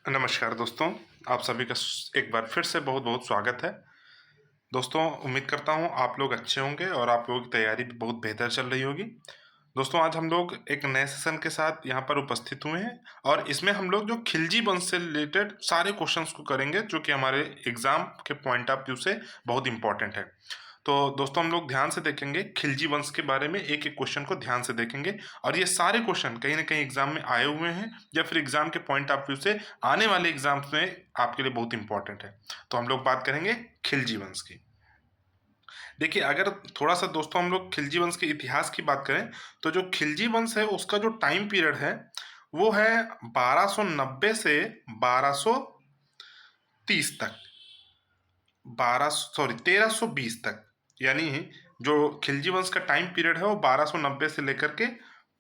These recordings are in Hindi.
नमस्कार दोस्तों, आप सभी का एक बार फिर से बहुत-बहुत स्वागत है। दोस्तों, उम्मीद करता हूँ आप लोग अच्छे होंगे और आप लोगों की तैयारी भी बहुत बेहतर चल रही होगी। दोस्तों, आज हम लोग एक नए सेशन के साथ यहाँ पर उपस्थित हुए हैं और इसमें हम लोग जो खिलजी वंश से रिलेटेड सारे क्वेश्चंस को करेंगे, जो कि हमारे एग्ज़ाम के पॉइंट ऑफ व्यू से बहुत इम्पोर्टेंट है। तो दोस्तों, हम लोग ध्यान से देखेंगे खिलजी वंश के बारे में, एक-एक क्वेश्चन को ध्यान से देखेंगे और ये सारे क्वेश्चन कहीं न कहीं एग्ज़ाम में आए हुए हैं या फिर एग्ज़ाम के पॉइंट ऑफ व्यू से आने वाले एग्ज़ाम्स में आपके लिए बहुत इम्पोर्टेंट है। तो हम लोग बात करेंगे खिलजी वंश की। देखिए, अगर थोड़ा-सा दोस्तों हम लोग खिलजी वंश के इतिहास की बात करें, तो जो खिलजी वंश है उसका जो टाइम पीरियड है, वो है 1290 से 1230 तक। 1320 तक। यानी जो खिलजी वंश का टाइम पीरियड है वो 1290 से लेकर के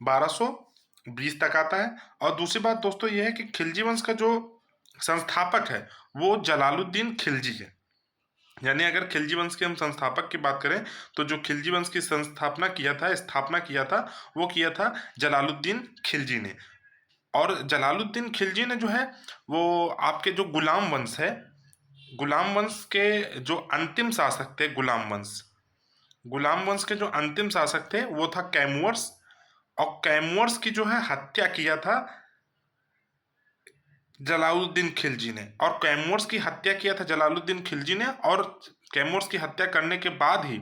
1220 तक आता है। और दूसरी बात दोस्तों ये है कि खिलजी वंश का जो संस्थापक है वो जलालुद्दीन खिलजी है। यानी अगर खिलजी वंश के हम संस्थापक की बात करें तो जो खिलजी वंश की स्थापना किया था वो किया था जलालुद्दीन खिलजी ने। और जलालुद्दीन खिलजी ने जो है वो आपके जो गुलाम वंश के जो अंतिम शासक थे, गुलाम वंश के जो अंतिम शासक थे वो था कैमुअर्स। और कैमुअर्स की जो है हत्या किया था जलालुद्दीन खिलजी ने। और कैमुअर्स की हत्या किया था जलालुद्दीन खिलजी ने, और कैमुअर्स की हत्या करने के बाद ही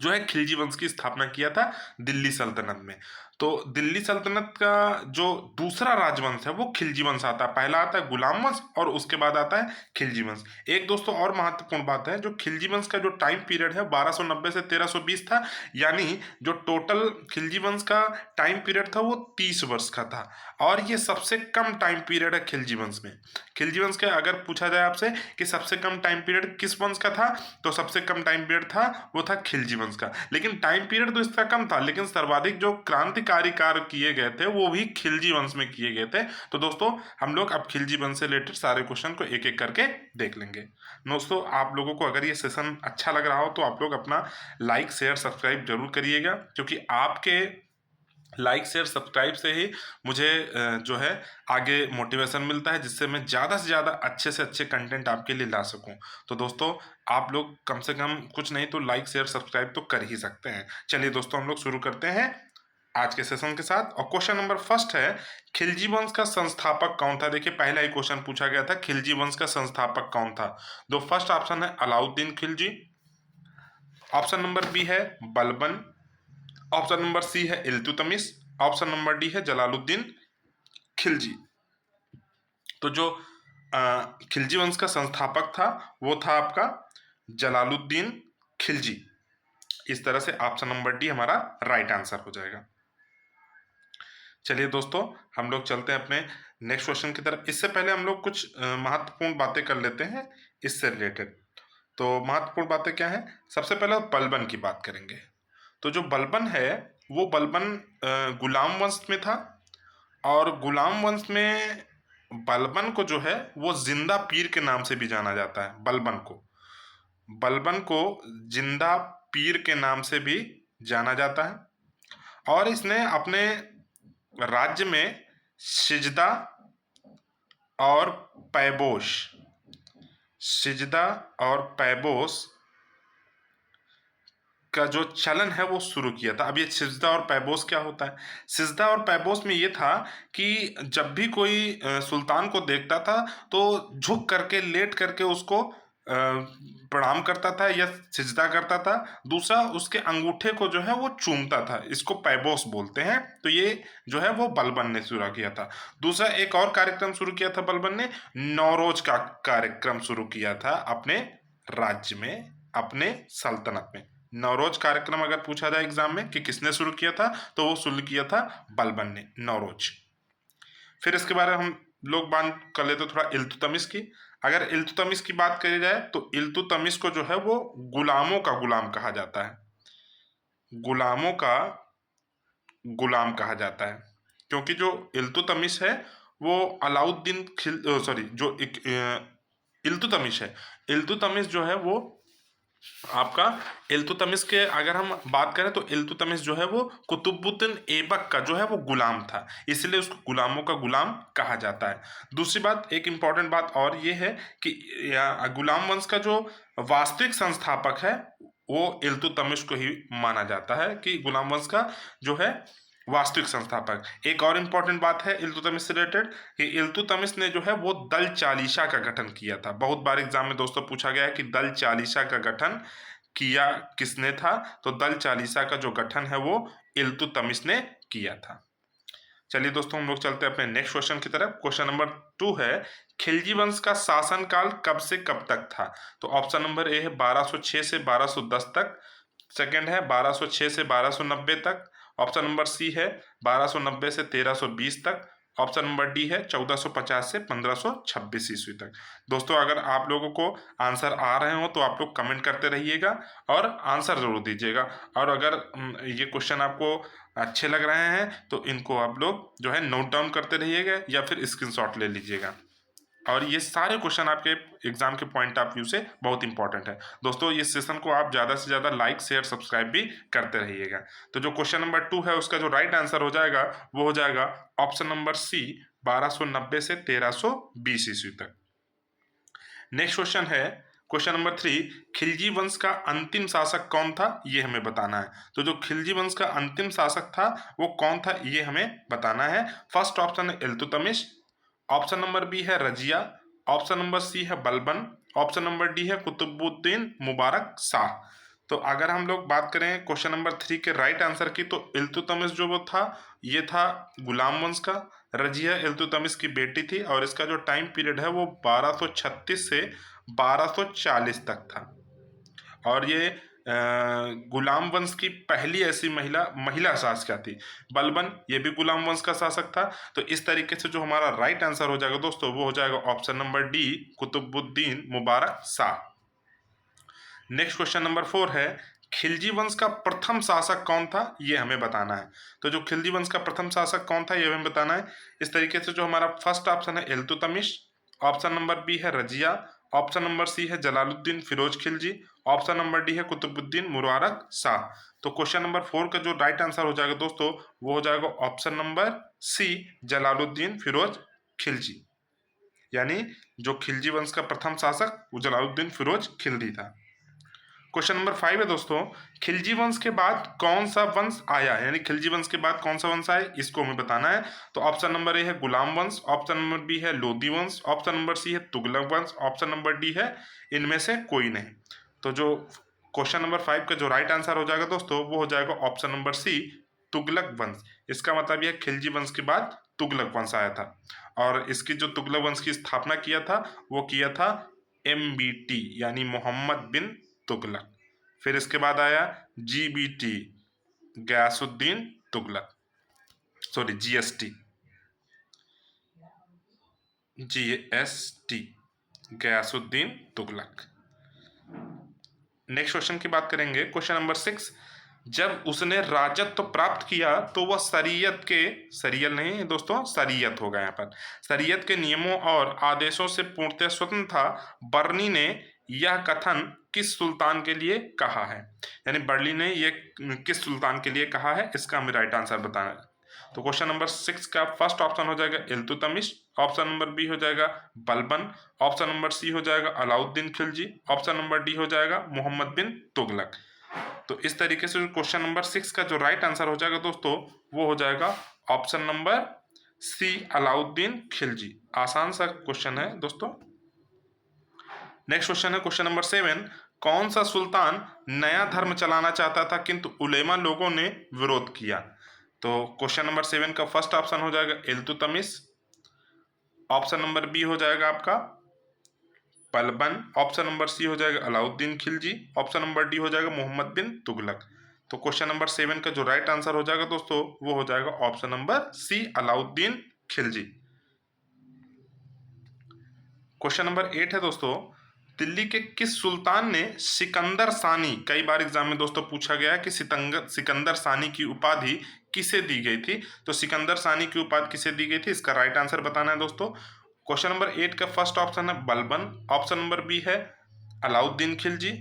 जो है खिलजी वंश की स्थापना किया था दिल्ली सल्तनत में। तो दिल्ली सल्तनत का जो दूसरा राजवंश है वो खिलजी वंश आता है। पहला आता है गुलाम वंश और उसके बाद आता है खिलजी वंश। एक दोस्तों और महत्वपूर्ण बात है, जो खिलजी वंश का जो टाइम पीरियड है 1290 से 1320 था। यानी जो टोटल खिलजी वंश का टाइम पीरियड था वो 30 वर्ष का था। और ये सबसे कम टाइम पीरियड है खिलजी वंश में। खिलजी वंश का अगर पूछा जाए आपसे कि सबसे कम टाइम पीरियड किस वंश का था, तो सबसे कम टाइम पीरियड था वो था खिलजी वंश का। लेकिन टाइम पीरियड तो इसका कम था, लेकिन सर्वाधिक जो क्रांतिकारी कार्य किए गए थे वो भी खिलजी वंश में किए गए थे। तो दोस्तों, हम लोग अब खिलजी वंश से रिलेटेड सारे क्वेश्चन को एक एक करके देख लेंगे। दोस्तों, आप लोगों को अगर ये सेशन अच्छा लग रहा हो तो आप लोग अपना लाइक शेयर सब्सक्राइब जरूर करिएगा, क्योंकि आपके लाइक शेयर सब्सक्राइब से ही मुझे जो है आगे मोटिवेशन मिलता है, जिससे मैं ज़्यादा से ज़्यादा अच्छे से अच्छे कंटेंट आपके लिए ला सकूं। तो दोस्तों, आप लोग कम से कम कुछ नहीं तो लाइक शेयर सब्सक्राइब तो कर ही सकते हैं। चलिए दोस्तों, हम लोग शुरू करते हैं आज के सेशन के साथ। और क्वेश्चन नंबर फर्स्ट है, खिलजी वंश का संस्थापक कौन था। देखिए, पहला ही क्वेश्चन पूछा गया था खिलजी वंश का संस्थापक कौन था। दो फर्स्ट ऑप्शन है Alauddin Khilji, option number B है बलबन, ऑप्शन नंबर सी है इल्तुतमिश, ऑप्शन नंबर डी है जलालुद्दीन खिलजी। तो जो खिलजी वंश का संस्थापक था वो था आपका जलालुद्दीन खिलजी। इस तरह से ऑप्शन नंबर डी हमारा राइट आंसर हो जाएगा। चलिए दोस्तों, हम लोग चलते हैं अपने नेक्स्ट क्वेश्चन की तरफ। इससे पहले हम लोग कुछ महत्वपूर्ण बातें कर लेते हैं इससे रिलेटेड। तो महत्वपूर्ण बातें क्या है, सबसे पहले बलबन की बात करेंगे। तो जो बलबन है वो बलबन गुलाम वंश में था। और गुलाम वंश में बलबन को जो है वो जिंदा पीर के नाम से भी जाना जाता है। बलबन को जिंदा पीर के नाम से भी जाना जाता है। और इसने अपने राज्य में सिजदा और पैबोश सिजदा और पैबोस का जो चलन है वो शुरू किया था। अब ये सिजदा और पैबोस क्या होता है। सिजदा और पैबोस में ये था कि जब भी कोई सुल्तान को देखता था तो झुक करके लेट करके उसको प्रणाम करता था या सिजदा करता था। दूसरा, उसके अंगूठे को जो है वो चूमता था। इसको पैबोस बोलते हैं। तो ये जो है वो बलबन ने शुरू किया था। दूसरा, एक और कार्यक्रम शुरू किया था बलबन ने, नौरोज का कार्यक्रम शुरू किया था अपने राज्य में, अपने सल्तनत में। नवरोज कार्यक्रम अगर पूछा जाए एग्जाम में कि किसने शुरू किया था, तो वो शुरू किया था बलबन ने, नवरोज। फिर इसके बारे में हम लोग बात कर लेते थोड़ा इल्तुतमिश की। अगर इल्तुतमिश की बात करी जाए तो इल्तुतमिश को जो है वो गुलामों का गुलाम कहा जाता है। गुलामों का गुलाम कहा जाता है, क्योंकि जो इल्तुतमिश है वो अलाउद्दीन खिल सॉरी जो इल्तुतमिश है, इल्तुतमिश जो है वो आपका इल्तुतमिश के अगर हम बात करें तो इल्तुतमिश जो है वो कुतुबुद्दीन ऐबक का जो है वो गुलाम था, इसलिए उसको गुलामों का गुलाम कहा जाता है। दूसरी बात, एक इम्पॉर्टेंट बात और ये है कि गुलाम वंश का जो वास्तविक संस्थापक है वो इल्तुतमिश को ही माना जाता है कि गुलाम वंश का जो है वास्तविक संस्थापक। एक और इम्पॉर्टेंट बात है इल्तुतमिश से रिलेटेड कि इल्तुतमिश ने जो है वो दल चालीसा का गठन किया था। बहुत बार एग्जाम में दोस्तों पूछा गया है कि दल चालीसा का गठन किया किसने था, तो दल चालीसा का जो गठन है वो इल्तुतमिश ने किया था। चलिए दोस्तों हम लोग चलते हैं अपने नेक्स्ट क्वेश्चन की तरफ। क्वेश्चन नंबर 2 है, खिलजी वंश का शासनकाल कब से कब तक था? तो ऑप्शन नंबर ए है 1206 से 1210 तक, सेकंड है 1206 से 1290 तक, ऑप्शन नंबर सी है 1290 से 1320 तक, ऑप्शन नंबर डी है 1450 से 1526 ईस्वी तक। दोस्तों अगर आप लोगों को आंसर आ रहे हो तो आप लोग कमेंट करते रहिएगा और आंसर जरूर दीजिएगा। और अगर ये क्वेश्चन आपको अच्छे लग रहे हैं तो इनको आप लोग जो है नोट डाउन करते रहिएगा या फिर स्क्रीनशॉट ले लीजिएगा। और ये सारे क्वेश्चन आपके एग्जाम के पॉइंट ऑफ व्यू से बहुत इंपॉर्टेंट है। दोस्तों इस सेशन को आप ज़्यादा से ज़्यादा लाइक शेयर सब्सक्राइब भी करते रहिएगा। तो जो क्वेश्चन नंबर 2 है उसका जो राइट आंसर हो जाएगा वो हो जाएगा ऑप्शन नंबर सी 1290 से 1320 ईस्वी तक। नेक्स्ट क्वेश्चन है क्वेश्चन नंबर 3, खिलजी वंश का अंतिम शासक कौन था ये हमें बताना है। तो जो खिलजी वंश का अंतिम शासक था वो कौन था ये हमें बताना है। फर्स्ट ऑप्शन है इल्तुतमिश, ऑप्शन नंबर बी है रजिया, ऑप्शन नंबर सी है बलबन, ऑप्शन नंबर डी है कुतुबुद्दीन मुबारक शाह। तो अगर हम लोग बात करें क्वेश्चन नंबर 3 के राइट आंसर की, तो इल्तुतमिश जो वो था ये था गुलाम वंश का, रजिया इल्तुतमिश की बेटी थी और इसका जो टाइम पीरियड है वो 1236 से 1240 तक था। और ये गुलाम वंश की पहली ऐसी महिला शासक थी। बलबन ये भी गुलाम वंश का शासक था। तो इस तरीके से जो हमारा राइट आंसर हो जाएगा दोस्तों वो हो जाएगा option number D Qutbuddin Mubarak Shah. Next question number 4 है, खिलजी वंश का प्रथम शासक कौन था ये हमें बताना है। तो जो खिलजी वंश का प्रथम शासक कौन था ये हमें बताना है। इस तरीके से जो हमारा फर्स्ट ऑप्शन है इल्तुतमिश, ऑप्शन नंबर बी है रजिया, ऑप्शन नंबर सी है Jalaluddin Firoz Khilji, option number D है कुतुबुद्दीन मुबारक शाह। तो क्वेश्चन नंबर 4 का जो राइट आंसर हो जाएगा दोस्तों वो हो जाएगा option number C Jalaluddin Firoz Khilji, यानी जो खिलजी वंश का प्रथम शासक वो जलालुद्दीन फिरोज खिलजी था। क्वेश्चन नंबर 5 है दोस्तों, खिलजी वंश के बाद कौन सा वंश आया, यानी खिलजी वंश के बाद कौन सा वंश आया इसको हमें बताना है। तो ऑप्शन नंबर ए है गुलाम वंश, ऑप्शन नंबर बी है लोदी वंश, ऑप्शन नंबर सी है तुगलक वंश, ऑप्शन नंबर डी है इनमें से कोई नहीं। तो जो क्वेश्चन नंबर 5 का जो राइट आंसर हो जाएगा दोस्तों वो हो जाएगा ऑप्शन नंबर सी तुगलक वंश। इसका मतलब यह खिलजी वंश के बाद तुगलक वंश आया था और इसकी जो तुगलक वंश की स्थापना किया था वो किया था MBT यानी मोहम्मद बिन तुगलक। फिर इसके बाद आया GBT Ghiyasuddin Tughlaq, sorry GST Ghiyasuddin Tughlaq. Next question की बात करेंगे क्वेश्चन नंबर 6, जब उसने राजत्व प्राप्त किया तो वह शरीयत नहीं दोस्तों शरीयत होगा यहाँ पर, शरीयत के नियमों और आदेशों से पूर्णतः स्वतंत्र था। बर्नी ने यह कथन किस सुल्तान के लिए कहा है, यानी बर्ली ने यह किस सुल्तान के लिए कहा है इसका हमें राइट आंसर बताना है। तो क्वेश्चन नंबर 6 का फर्स्ट ऑप्शन हो जाएगा इल्तुतमिश, ऑप्शन नंबर बी हो जाएगा बलबन, ऑप्शन नंबर सी हो जाएगा Alauddin Khilji, option number D हो जाएगा मोहम्मद बिन तुगलक। तो इस तरीके से क्वेश्चन नंबर 6 का जो राइट आंसर हो जाएगा दोस्तों वो हो जाएगा option number C Alauddin Khilji. आसान सा क्वेश्चन है दोस्तों। नेक्स्ट क्वेश्चन है क्वेश्चन नंबर 7, कौन सा सुल्तान नया धर्म चलाना चाहता था किंतु उलेमा लोगों ने विरोध किया? तो क्वेश्चन नंबर 7 का फर्स्ट ऑप्शन हो जाएगा इल्तुतमिश, ऑप्शन नंबर बी हो जाएगा आपका बलबन, ऑप्शन नंबर सी हो जाएगा Alauddin Khilji, option number D हो जाएगा मोहम्मद बिन तुगलक। तो क्वेश्चन नंबर 7 का जो राइट आंसर हो जाएगा दोस्तों वो हो जाएगा option number C Alauddin Khilji. Question number 8 है दोस्तों, दिल्ली के किस सुल्तान ने सिकंदर सानी, कई बार एग्जाम में दोस्तों पूछा गया है कि सिकंदर सानी की उपाधि किसे दी गई थी। तो सिकंदर सानी की उपाधि किसे दी गई थी इसका राइट आंसर बताना है दोस्तों। क्वेश्चन नंबर 8 का फर्स्ट ऑप्शन है बलबन, ऑप्शन नंबर बी है Alauddin Khilji,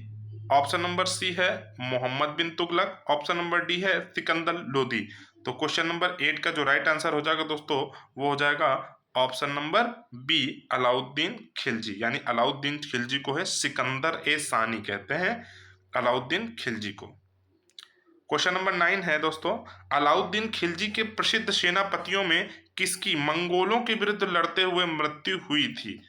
option number C है Mohammad bin Tughlaq, option number D है सिकंदर लोदी। तो क्वेश्चन नंबर 8 का जो राइट आंसर हो जाएगा दोस्तों वो हो जाएगा option number B Alauddin Khilji, यानी अलाउद्दीन खिलजी को है सिकंदर ए सानी कहते हैं, अलाउद्दीन खिलजी को। क्वेश्चन नंबर 9 है दोस्तों, अलाउद्दीन खिलजी के प्रसिद्ध सेनापतियों में किसकी मंगोलों के विरुद्ध लड़ते हुए मृत्यु हुई थी?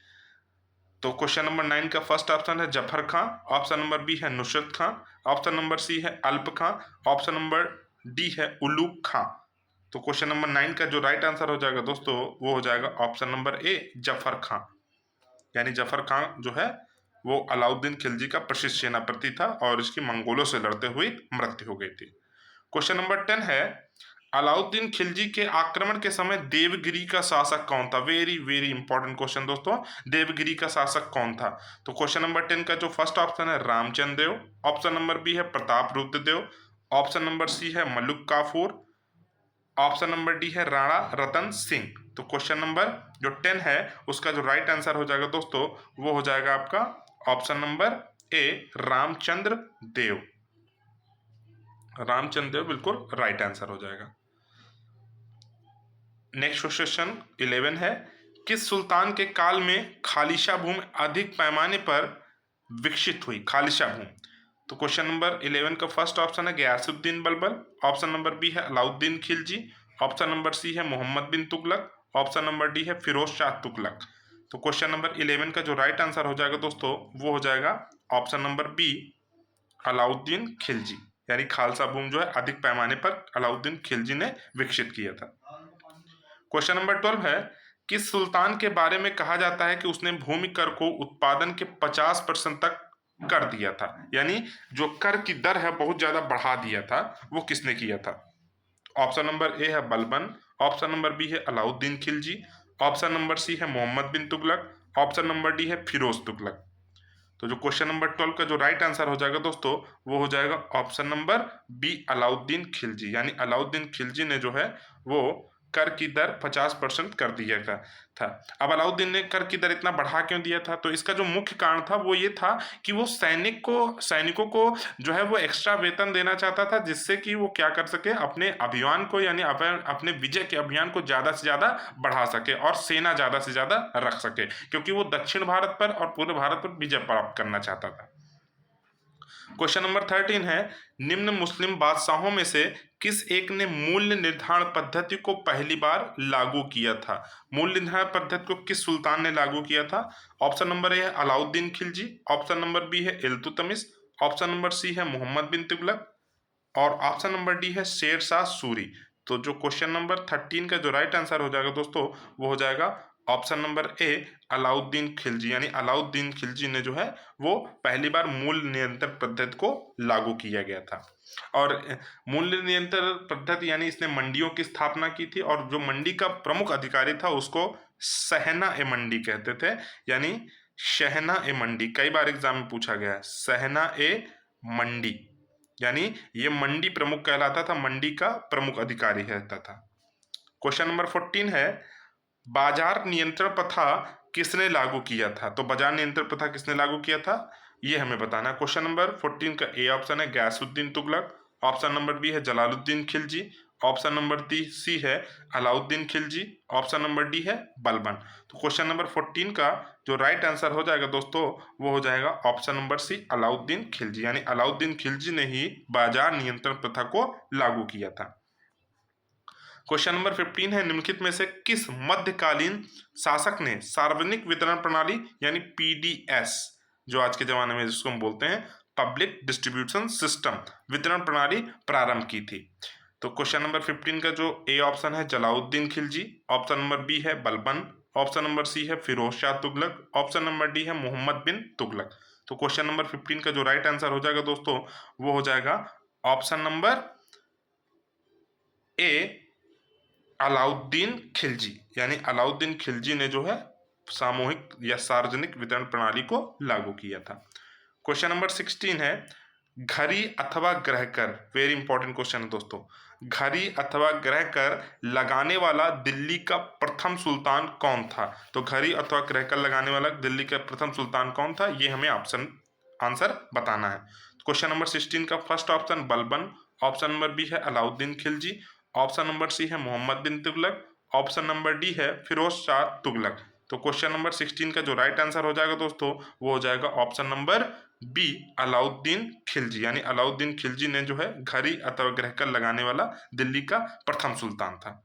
तो क्वेश्चन नंबर 9 का फर्स्ट ऑप्शन है जफर खां, ऑप्शन नंबर बी है नुसरत खां, ऑप्शन नंबर सी है अल्प खां, ऑप्शन नंबर डी है उलूक खां। तो क्वेश्चन नंबर 9 का जो राइट आंसर हो जाएगा दोस्तों वो हो जाएगा ऑप्शन नंबर ए जफर खां, यानी जफर खां जो है वो अलाउद्दीन खिलजी का प्रसिद्ध सेनापति था और इसकी मंगोलों से लड़ते हुए मृत्यु हो गई थी। क्वेश्चन नंबर 10 है, अलाउद्दीन खिलजी के आक्रमण के समय देवगिरी का शासक कौन था? वेरी वेरी इंपॉर्टेंट क्वेश्चन दोस्तों, देवगिरी का शासक कौन था? तो क्वेश्चन नंबर 10 का जो फर्स्ट ऑप्शन है रामचंद्र देव, ऑप्शन नंबर बी है प्रताप रुद्र देव, ऑप्शन नंबर सी है Maluk Kafur, option number D है राणा रतन सिंह। तो क्वेश्चन नंबर जो 10 है उसका जो राइट आंसर हो जाएगा दोस्तों वो हो जाएगा आपका ऑप्शन नंबर ए रामचंद्र देव, रामचंद्र देव बिल्कुल राइट आंसर हो जाएगा। नेक्स्ट क्वेश्चन 11 है, किस सुल्तान के काल में खालिशा भूमि अधिक पैमाने पर विकसित हुई? खालिशा भूमि। तो क्वेश्चन नंबर 11 का फर्स्ट ऑप्शन है Ghiyasuddin Balban, option number B है Alauddin Khilji, option number C है Mohammad bin Tughlaq, option number D है फिरोज शाह तुगलक। तो क्वेश्चन नंबर 11 का जो राइट आंसर हो जाएगा दोस्तों वो हो जाएगा option number B Alauddin Khilji, यानी खालसा भूमि जो है अधिक पैमाने पर अलाउद्दीन खिलजी ने विकसित किया था। क्वेश्चन नंबर 12 है, किस सुल्तान के बारे में कहा जाता है कि उसने भूमि कर को उत्पादन के 50% तक कर दिया था, यानी जो कर की दर है बहुत ज्यादा बढ़ा दिया था, वो किसने किया था? ऑप्शन नंबर ए है बलबन, ऑप्शन नंबर बी है Alauddin Khilji, option number C है Mohammad bin Tughlaq, option number D है फिरोज तुगलक। तो जो क्वेश्चन नंबर 12 का जो राइट आंसर हो जाएगा दोस्तों वो हो जाएगा option number B Alauddin Khilji, यानी अलाउद्दीन खिलजी ने जो है वो कर की दर 50% कर दिया था। अब अलाउद्दीन ने कर की दर इतना बढ़ा क्यों दिया था? तो इसका जो मुख्य कारण था वो ये था कि वो सैनिकों को जो है वो एक्स्ट्रा वेतन देना चाहता था, जिससे कि वो क्या कर सके अपने अभियान को, यानी अपने विजय के अभियान को ज्यादा से ज्यादा बढ़ा सके और सेना ज्यादा से ज्यादा रख सके, क्योंकि वो दक्षिण भारत पर और पूर्व भारत पर विजय प्राप्त करना चाहता था। क्वेश्चन नंबर 13 है, निम्न मुस्लिम बादशाहों में से किस एक ने मूल्य निर्धारण पद्धति को पहली बार लागू किया था? मूल्य निर्धारण पद्धति को किस सुल्तान ने लागू किया था? ऑप्शन नंबर ए है Alauddin Khilji, option number B है इल्तुतमिश, ऑप्शन नंबर सी है मोहम्मद बिन तुगलक और ऑप्शन नंबर डी है शेर शाह सूरी। तो जो क्वेश्चन नंबर 13 का जो राइट आंसर हो जाएगा दोस्तों वो हो जाएगा ऑप्शन नंबर ए अलाउद्दीन खिलजी, यानी अलाउद्दीन खिलजी ने जो है वो पहली बार मूल्य नियंत्रण पद्धति को लागू किया गया था। और मूल्य नियंत्रण पद्धति यानी इसने मंडियों की स्थापना की थी और जो मंडी का प्रमुख अधिकारी था उसको सहना ए मंडी कहते थे, यानी शहना ए मंडी, कई बार एग्जाम में पूछा गया है सहना ए मंडी, यानी ये मंडी प्रमुख कहलाता था, मंडी का प्रमुख अधिकारी रहता था। क्वेश्चन नंबर 14 है, बाजार नियंत्रण प्रथा किसने लागू किया था? तो बाजार नियंत्रण प्रथा किसने लागू किया था ये हमें बताना है। क्वेश्चन नंबर 14 का ए ऑप्शन है Ghiyasuddin Tughlaq, option number B है Jalaluddin Khilji, option number C है Alauddin Khilji, option number D है बलबन। तो क्वेश्चन नंबर 14 का जो राइट आंसर हो जाएगा दोस्तों वो हो जाएगा option number C Alauddin Khilji, यानी अलाउद्दीन खिलजी ने ही बाजार नियंत्रण प्रथा को लागू किया था। क्वेश्चन नंबर 15 है, निम्नलिखित में से किस मध्यकालीन शासक ने सार्वजनिक वितरण प्रणाली यानी पीडीएस, जो आज के जमाने में जिसको हम बोलते हैं पब्लिक डिस्ट्रीब्यूशन सिस्टम, वितरण प्रणाली प्रारंभ की थी? तो क्वेश्चन नंबर 15 का जो ए ऑप्शन है Jalaluddin Khilji, option number B है बलबन, ऑप्शन नंबर सी है Firoz Shah Tughlaq, option number D है मोहम्मद बिन तुगलक। तो क्वेश्चन नंबर 15 का जो राइट आंसर हो जाएगा दोस्तों वो हो जाएगा ऑप्शन नंबर ए अलाउद्दीन खिलजी, यानी अलाउद्दीन खिलजी ने जो है सामूहिक या सार्वजनिक वितरण प्रणाली को लागू किया था। क्वेश्चन नंबर 16 है, घड़ी अथवा ग्रहकर, वेरी इंपॉर्टेंट क्वेश्चन है दोस्तों, घड़ी अथवा ग्रहकर लगाने वाला दिल्ली का प्रथम सुल्तान कौन था? तो घड़ी अथवा ग्रहकर लगाने वाला दिल्ली का प्रथम सुल्तान कौन था ये हमें ऑप्शन आंसर बताना है। क्वेश्चन नंबर 16 का first option Balban, option number B है Alauddin Khilji, option number C है Mohammad bin Tughlaq, option number D है फिरोज शाह तुगलक। तो क्वेश्चन नंबर 16 का जो राइट आंसर हो जाएगा दोस्तों वो हो जाएगा option number B Alauddin Khilji, यानी अलाउद्दीन खिलजी ने जो है घड़ी अथवा ग्रहकल लगाने वाला दिल्ली का प्रथम सुल्तान था।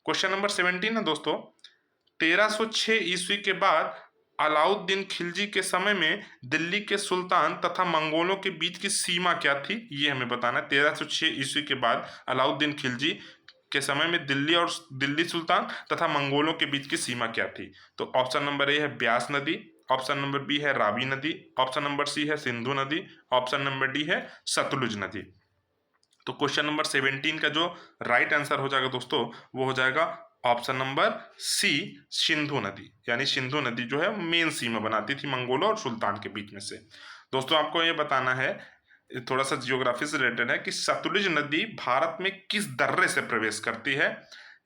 क्वेश्चन नंबर 17 है दोस्तों, 1306 ईस्वी के बाद अलाउद्दीन खिलजी के समय में दिल्ली के सुल्तान तथा मंगोलों के बीच की सीमा क्या थी, ये हमें बताना है। 1306 ईस्वी के बाद अलाउद्दीन खिलजी के समय में दिल्ली सुल्तान तथा मंगोलों के बीच की सीमा क्या थी। तो ऑप्शन नंबर ए है ब्यास नदी, ऑप्शन नंबर बी है रावी नदी, ऑप्शन नंबर सी है सिंधु नदी, ऑप्शन नंबर डी है सतलुज नदी। तो क्वेश्चन नंबर 17 का जो राइट आंसर हो जाएगा दोस्तों वो हो जाएगा ऑप्शन नंबर सी सिंधु नदी, यानी सिंधु नदी जो है मेन सीमा बनाती थी मंगोलों और सुल्तान के बीच में से। दोस्तों आपको ये बताना है, थोड़ा सा जियोग्राफी से रिलेटेड है, कि सतलुज नदी भारत में किस दर्रे से प्रवेश करती है,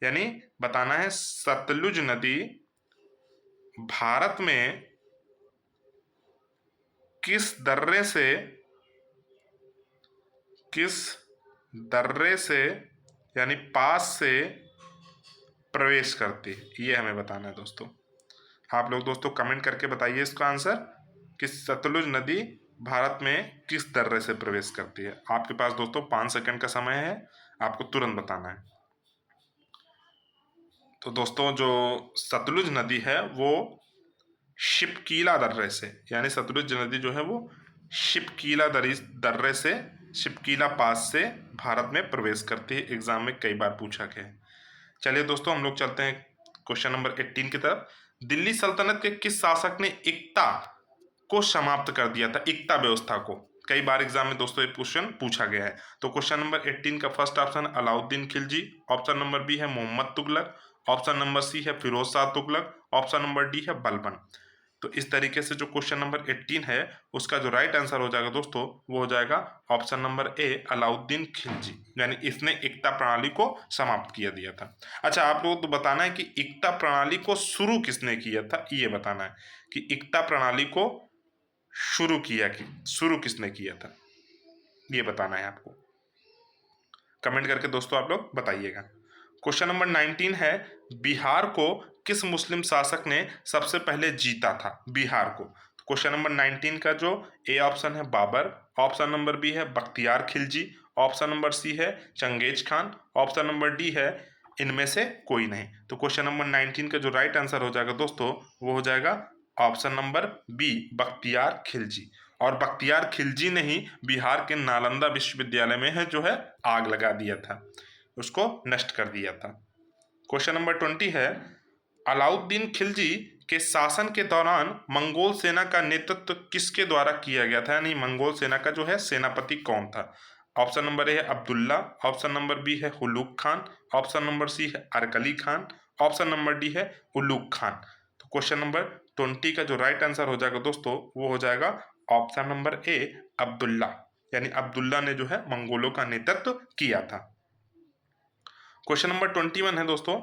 यानी बताना है सतलुज नदी भारत में किस दर्रे से यानी पास से प्रवेश करती है, ये हमें बताना है दोस्तों। आप लोग दोस्तों कमेंट करके बताइए इसका आंसर कि सतलुज नदी भारत में किस दर्रे से प्रवेश करती है। आपके पास दोस्तों 5 सेकंड का समय है, आपको तुरंत बताना है। तो दोस्तों जो सतलुज नदी है वो शिपकीला दर्रे से, यानी सतलुज नदी जो है वो शिपकीला दर्रे से, शिपकीला पास से भारत में प्रवेश करती है। एग्जाम में कई बार पूछा गया है। चलिए दोस्तों हम लोग चलते हैं क्वेश्चन नंबर 18 की तरफ। दिल्ली सल्तनत के किस शासक ने एकता को समाप्त कर दिया था, एकता व्यवस्था को? कई बार एग्जाम में दोस्तों ये क्वेश्चन पूछा गया है। तो क्वेश्चन नंबर 18 का first option Alauddin Khilji, option number B है Mohammad Tughlaq, option number C है Firoz Shah Tughlaq, option number D है बलबन। तो इस तरीके से जो क्वेश्चन नंबर 18 है उसका जो राइट आंसर हो जाएगा दोस्तों वो हो जाएगा ऑप्शन नंबर ए अलाउद्दीन खिलजी, यानी इसने एकता प्रणाली को समाप्त किया दिया था। अच्छा आप लोगों को तो बताना है कि एकता प्रणाली को शुरू किसने किया था, ये बताना है कि एकता प्रणाली को शुरू किसने किया था, ये बताना है आपको। कमेंट करके दोस्तों आप लोग बताइएगा। क्वेश्चन नंबर 19 है, बिहार को किस मुस्लिम शासक ने सबसे पहले जीता था, बिहार को? तो क्वेश्चन नंबर 19 का जो ए ऑप्शन है बाबर, ऑप्शन नंबर बी है Bakhtiyar Khilji, option number C है Genghis Khan, option number D है इनमें से कोई नहीं। तो क्वेश्चन नंबर 19 का जो राइट आंसर हो जाएगा दोस्तों वो हो जाएगा option number B Bakhtiyar Khilji. और बख्तियार खिलजी ने ही बिहार के नालंदा विश्वविद्यालय में है जो है आग लगा दिया था, उसको नष्ट कर दिया था। क्वेश्चन नंबर 20 है, अलाउद्दीन खिलजी के शासन के दौरान मंगोल सेना का नेतृत्व किसके द्वारा किया गया था, यानी मंगोल सेना का जो है सेनापति कौन था? ऑप्शन नंबर ए है अब्दुल्ला, ऑप्शन नंबर बी है हुलूक खान, ऑप्शन नंबर सी है अरकली खान, ऑप्शन नंबर डी है उलूक खान। तो क्वेश्चन नंबर 20 का जो राइट आंसर हो जाएगा दोस्तों वो हो जाएगा ऑप्शन नंबर ए अब्दुल्ला, यानी अब्दुल्ला ने जो है मंगोलों का नेतृत्व किया था। क्वेश्चन नंबर 21 है दोस्तों,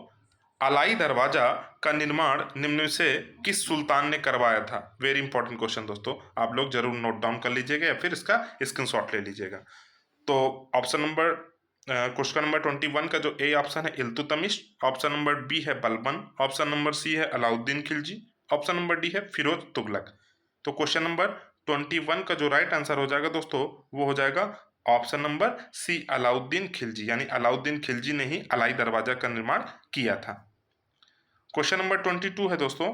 अलाई दरवाजा का निर्माण निम्न से किस सुल्तान ने करवाया था? वेरी इंपॉर्टेंट क्वेश्चन दोस्तों, आप लोग जरूर नोट डाउन कर लीजिएगा या फिर इसका स्क्रीनशॉट ले लीजिएगा। तो ऑप्शन नंबर क्वेश्चन नंबर 21 का जो ए ऑप्शन है इल्तुतमिश, ऑप्शन नंबर बी है बलबन, ऑप्शन नंबर सी है Alauddin Khilji, option number D है फिरोज तुगलक। तो क्वेश्चन नंबर 21 का जो राइट आंसर हो जाएगा दोस्तों वो हो जाएगा option number C Alauddin Khilji, यानी अलाउद्दीन खिलजी ने ही अलाई दरवाजा का निर्माण किया था। क्वेश्चन नंबर 22 है दोस्तों,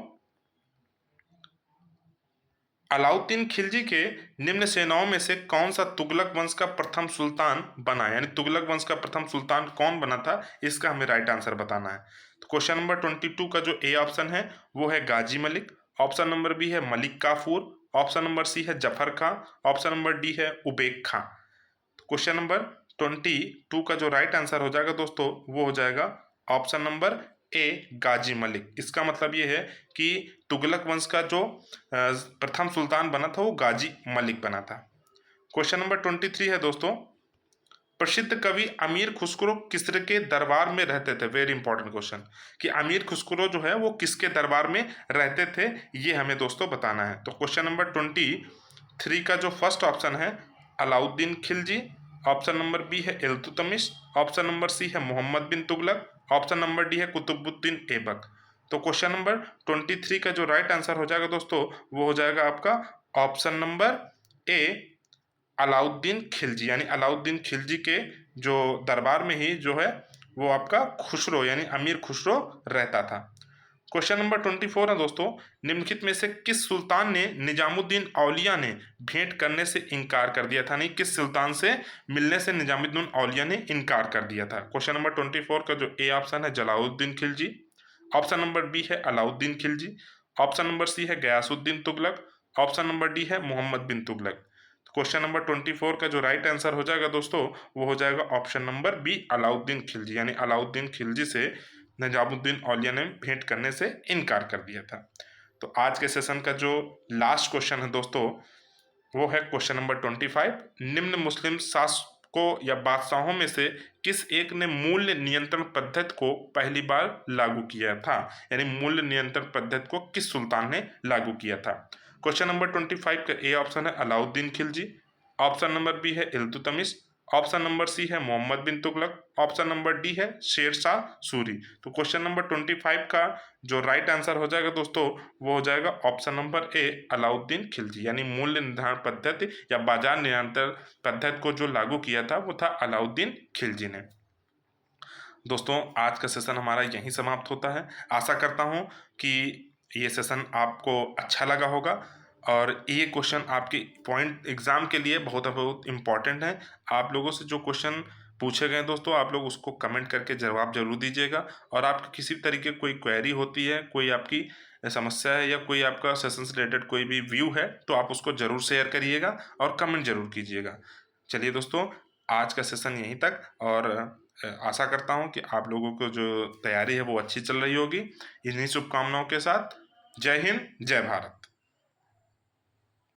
अलाउद्दीन खिलजी के निम्न सेनाओं में से कौन सा तुगलक वंश का प्रथम सुल्तान बना, यानी तुगलक वंश का प्रथम सुल्तान कौन बना था, इसका हमें राइट आंसर बताना है। तो क्वेश्चन नंबर 22 का जो ए ऑप्शन है वो है गाजी मलिक, ऑप्शन नंबर बी है Malik Kafur, option number C है जफर खां, ऑप्शन नंबर डी है उबेक खां। तो क्वेश्चन नंबर 22 का जो राइट आंसर हो जाएगा दोस्तों वो हो जाएगा ऑप्शन नंबर ए गाजी मलिक। इसका मतलब ये है कि तुगलक वंश का जो प्रथम सुल्तान बना था वो गाजी मलिक बना था। क्वेश्चन नंबर 23 है दोस्तों, प्रसिद्ध कवि अमीर खुसरो किसके दरबार में रहते थे? वेरी इंपॉर्टेंट क्वेश्चन, कि अमीर खुसरो जो है वो किसके दरबार में रहते थे, ये हमें दोस्तों बताना है। तो क्वेश्चन नंबर 23 का जो फर्स्ट ऑप्शन है Alauddin Khilji, option number B है इल्तुतमिश, ऑप्शन नंबर सी है Mohammad bin Tughlaq, option number D है कुतुबुद्दीन ऐबक। तो क्वेश्चन नंबर 23 का जो राइट आंसर हो जाएगा दोस्तों, वो हो जाएगा आपका ऑप्शन नंबर ए, अलाउद्दीन खिलजी। यानी अलाउद्दीन खिलजी के जो दरबार में ही जो है वो आपका खुसरो यानी अमीर खुसरो रहता था। क्वेश्चन नंबर 24 है दोस्तों, निम्नलिखित में से किस सुल्तान ने निजामुद्दीन औलिया ने भेंट करने से इनकार कर दिया था? नहीं, किस सुल्तान से मिलने से निजामुद्दीन औलिया ने इनकार कर दिया था? क्वेश्चन नंबर 24 का जो ए ऑप्शन है Jalaluddin Khilji, option number B है Alauddin Khilji, option number C है Ghiyasuddin Tughlaq, option number D है मोहम्मद बिन तुगलक। क्वेश्चन नंबर 24 का जो राइट आंसर हो जाएगा दोस्तों, वो हो जाएगा option number B, Alauddin Khilji. यानी अलाउद्दीन खिलजी से निजामुद्दीन औलिया ने भेंट करने से इनकार कर दिया था। तो आज के सेशन का जो लास्ट क्वेश्चन है दोस्तों, वो है क्वेश्चन नंबर 25। निम्न मुस्लिम शासकों या बादशाहों में से किस एक ने मूल्य नियंत्रण पद्धति को पहली बार लागू किया था? यानी मूल्य नियंत्रण पद्धति को किस सुल्तान ने लागू किया था? क्वेश्चन नंबर 25 का ए ऑप्शन है Alauddin Khilji, option number B है इल्तुतमिश, ऑप्शन नंबर सी है Mohammad bin Tughlaq, option number D है शेर शाह सूरी। तो क्वेश्चन नंबर 25 का जो राइट आंसर हो जाएगा दोस्तों, वो हो जाएगा ऑप्शन नंबर ए, अलाउद्दीन खिलजी। यानी मूल्य निर्धारण पद्धति या बाजार नियंत्रण पद्धति को जो लागू किया था वो था अलाउद्दीन खिलजी ने। दोस्तों आज का सेशन हमारा यहीं समाप्त होता है। आशा करता हूँ कि ये सेशन आपको अच्छा लगा होगा और ये क्वेश्चन आपके पॉइंट एग्ज़ाम के लिए बहुत बहुत इम्पॉर्टेंट है। आप लोगों से जो क्वेश्चन पूछे गए दोस्तों, आप लोग उसको कमेंट करके जवाब जरूर दीजिएगा। और आपकी किसी भी तरीके कोई क्वेरी होती है, कोई आपकी समस्या है या कोई आपका सेशन से रिलेटेड कोई भी व्यू है, तो आप उसको ज़रूर शेयर करिएगा और कमेंट जरूर कीजिएगा। चलिए दोस्तों, आज का सेशन यहीं तक, और आशा करता हूँ कि आप लोगों को जो तैयारी है वो अच्छी चल रही होगी। इन्हीं शुभकामनाओं के साथ जय हिंद, जय भारत।